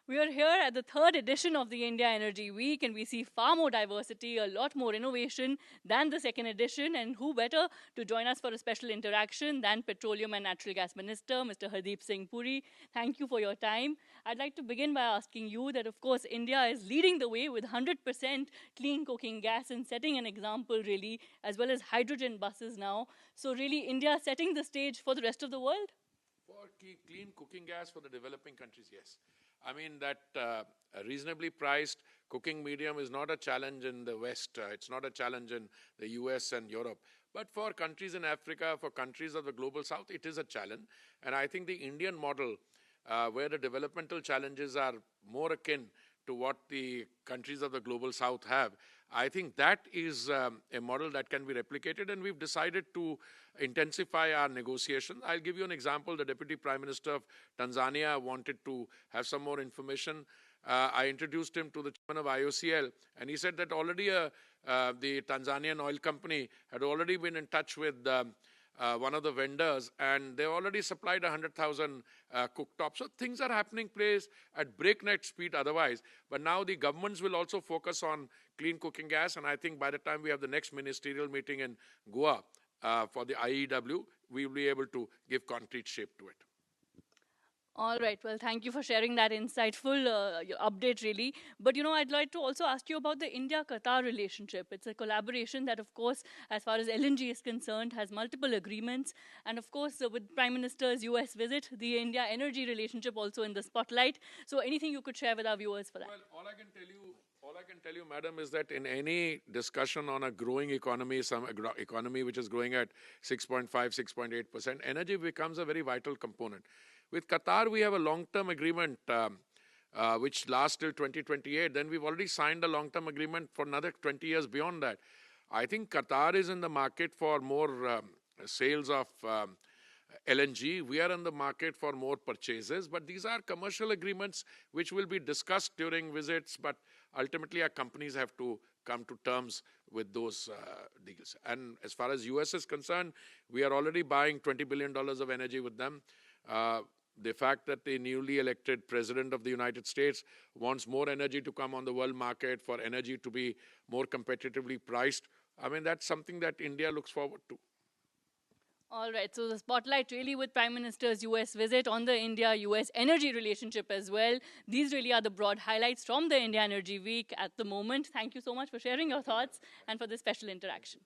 We are here at the third edition of the India Energy Week, and we see far more diversity, a lot more innovation than the second edition. And who better to join us for a special interaction than Petroleum and Natural Gas Minister, Mr. Hardeep Singh Puri. Thank you for your time. I'd like to begin by asking you that, of course, India is leading the way with 100% clean cooking gas and setting an example, really, as well as hydrogen buses now. So, really, India setting the stage for the rest of the world? For clean cooking gas for the developing countries, yes. I mean that a reasonably priced cooking medium is not a challenge in the West. It's not a challenge in the US and Europe. But for countries in Africa, for countries of the global South, it is a challenge. And I think the Indian model, where the developmental challenges are more akin to what the countries of the global South have, I think that is a model that can be replicated, and we've decided to intensify our negotiations. I'll give you an example. The Deputy Prime Minister of Tanzania wanted to have some more information. I introduced him to the chairman of IOCL, and he said that already the Tanzanian oil company had already been in touch with one of the vendors, and they already supplied 100,000 cooktops. So things are happening place at breakneck speed otherwise. But now the governments will also focus on clean cooking gas, and I think by the time we have the next ministerial meeting in Goa for the IEW, we will be able to give concrete shape to it. All right. Well, thank you for sharing that insightful update, really. But, I'd like to also ask you about the India-Qatar relationship. It's a collaboration that, of course, as far as LNG is concerned, has multiple agreements. And, of course, with Prime Minister's US visit, the India-energy relationship also in the spotlight. So anything you could share with our viewers for that? Well, all I can tell you, madam, is that in any discussion on a growing economy, some economy which is growing at 6.5, 6.8%, energy becomes a very vital component. With Qatar, we have a long-term agreement which lasts till 2028. Then we've already signed a long-term agreement for another 20 years beyond that. I think Qatar is in the market for more sales of LNG. We are in the market for more purchases. But these are commercial agreements which will be discussed during visits. But ultimately, our companies have to come to terms with those deals. And as far as US is concerned, we are already buying $20 billion of energy with them. The fact that the newly elected president of the United States wants more energy to come on the world market, for energy to be more competitively priced, I mean, that's something that India looks forward to. All right, so the spotlight really with Prime Minister's US visit on the India-US energy relationship as well. These really are the broad highlights from the India Energy Week at the moment. Thank you so much for sharing your thoughts and for this special interaction.